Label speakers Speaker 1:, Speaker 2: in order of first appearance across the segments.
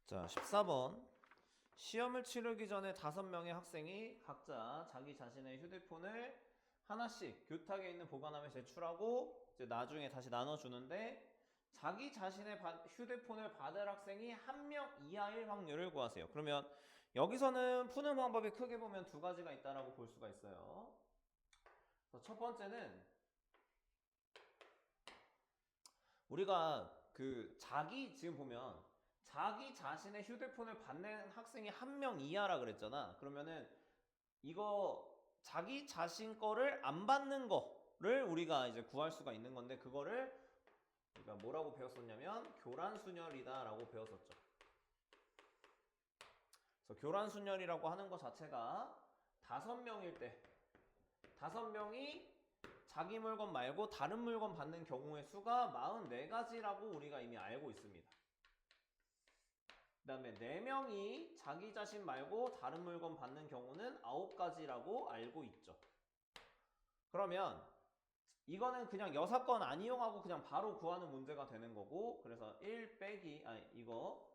Speaker 1: 자, 14번. 시험을 치르기 전에 5명의 학생이 각자 자기 자신의 휴대폰을 하나씩 교탁에 있는 보관함에 제출하고 이제 나중에 다시 나눠주는데 자기 자신의 휴대폰을 받을 학생이 1명 이하일 확률을 구하세요. 그러면 여기서는 푸는 방법이 크게 보면 두 가지가 있다라고 볼 수가 있어요. 그래서 첫 번째는 우리가 지금 보면 자기 자신의 휴대폰을 받는 학생이 1명 이하라 그랬잖아. 그러면은 이거 자기 자신 거를 안 받는 거를 우리가 이제 구할 수가 있는 건데, 그거를 우리가 뭐라고 배웠었냐면 교란순열이다 라고 배웠었죠. 그래서 교란순열이라고 하는 것 자체가 5명일 때 5명이 자기 물건 말고 다른 물건 받는 경우의 수가 44가지라고 우리가 이미 알고 있습니다. 그 다음에 4명이 자기 자신 말고 다른 물건 받는 경우는 9가지라고 알고 있죠. 그러면 이거는 그냥 여사건 안 이용하고 그냥 바로 구하는 문제가 되는 거고, 그래서 1 빼기 이거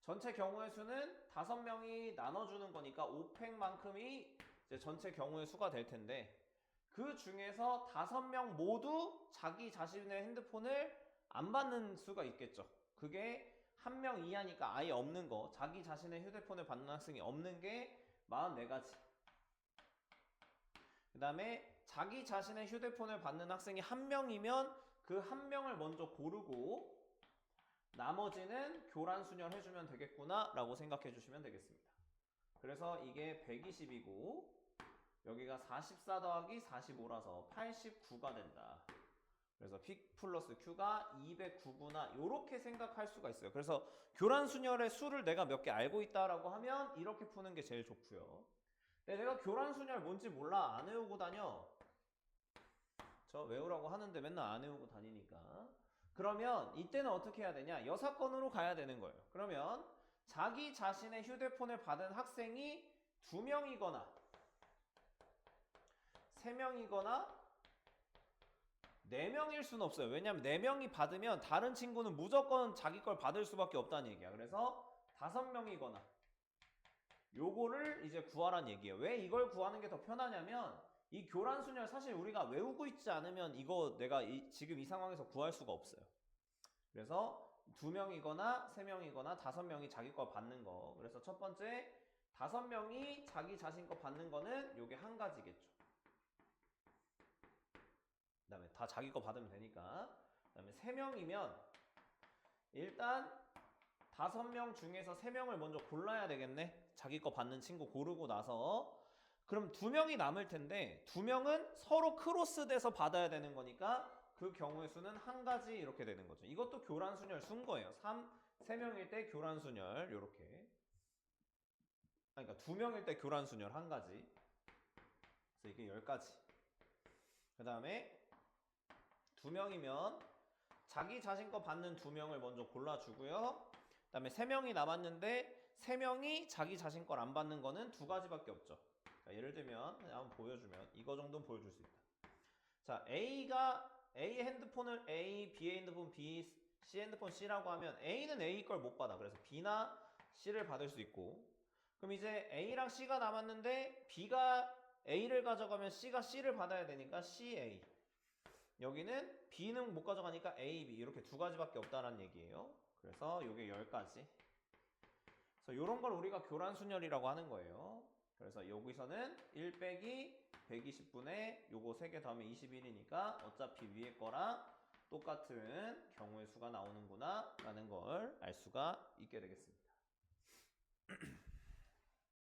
Speaker 1: 전체 경우의 수는 5명이 나눠주는 거니까 5팩만큼이 이제 전체 경우의 수가 될 텐데, 그 중에서 5명 모두 자기 자신의 핸드폰을 안 받는 수가 있겠죠. 그게 1명 이하니까 아예 없는 거, 자기 자신의 휴대폰을 받는 학생이 없는 게 44가지. 그 다음에 자기 자신의 휴대폰을 받는 학생이 1명이면 그 1명을 먼저 고르고 나머지는 교란순열 해주면 되겠구나 라고 생각해 주시면 되겠습니다. 그래서 이게 120이고 여기가 44 더하기 45라서 89가 된다. 그래서 P 플러스 Q가 209구나, 이렇게 생각할 수가 있어요. 그래서 교란순열의 수를 내가 몇 개 알고 있다라고 하면 이렇게 푸는 게 제일 좋고요. 근데 내가 교란순열 뭔지 몰라, 안 외우고 다녀. 저 외우라고 하는데 맨날 안 외우고 다니니까. 그러면 이때는 어떻게 해야 되냐? 여사건으로 가야 되는 거예요. 그러면 자기 자신의 휴대폰을 받은 학생이 2명이거나 3명이거나 4명일 수는 없어요. 왜냐면 4명이 받으면 다른 친구는 무조건 자기 걸 받을 수밖에 없다는 얘기야. 그래서 5명이거나 요거를 이제 구하란 얘기예요. 왜 이걸 구하는 게 더 편하냐면 이 교란순열 사실 우리가 외우고 있지 않으면 이거 내가 지금 이 상황에서 구할 수가 없어요. 그래서 2명이거나 3명이거나 5명이 자기 거 받는 거. 그래서 첫 번째 5명이 자기 자신 거 받는 거는 요게 한 가지겠죠. 그 다음에 다 자기 거 받으면 되니까. 그 다음에 3명이면 일단 5명 중에서 3명을 먼저 골라야 되겠네. 자기 거 받는 친구 고르고 나서. 그럼 2명이 남을 텐데 2명은 서로 크로스돼서 받아야 되는 거니까 그 경우의 수는 한 가지 이렇게 되는 거죠. 이것도 교란순열 순 거예요. 3명일 때 교란순열 요렇게. 그러니까 2명일 때 교란순열 한 가지. 그래서 이게 10가지. 그 다음에 2명이면 자기 자신 거 받는 2명을 먼저 골라주고요. 그 다음에 3명이 남았는데 3명이 자기 자신 걸 안 받는 거는 2가지밖에 없죠. 그러니까 예를 들면 한번 보여주면 이거 정도는 보여줄 수 있다. 자, A 핸드폰을 A, B의 핸드폰 B, C 핸드폰 C라고 하면 A는 A 걸 못 받아. 그래서 B나 C를 받을 수 있고, 그럼 이제 A랑 C가 남았는데 B가 A를 가져가면 C가 C를 받아야 되니까 CA. 여기는 B는 못 가져가니까 A, B 이렇게 2가지밖에 없다라는 얘기예요. 그래서 이게 10가지. 그래서 이런 걸 우리가 교란순열이라고 하는 거예요. 그래서 여기서는 1 빼기 120분의 요거 3개 더하면 21이니까 어차피 위에 거랑 똑같은 경우의 수가 나오는구나 라는 걸 알 수가 있게 되겠습니다.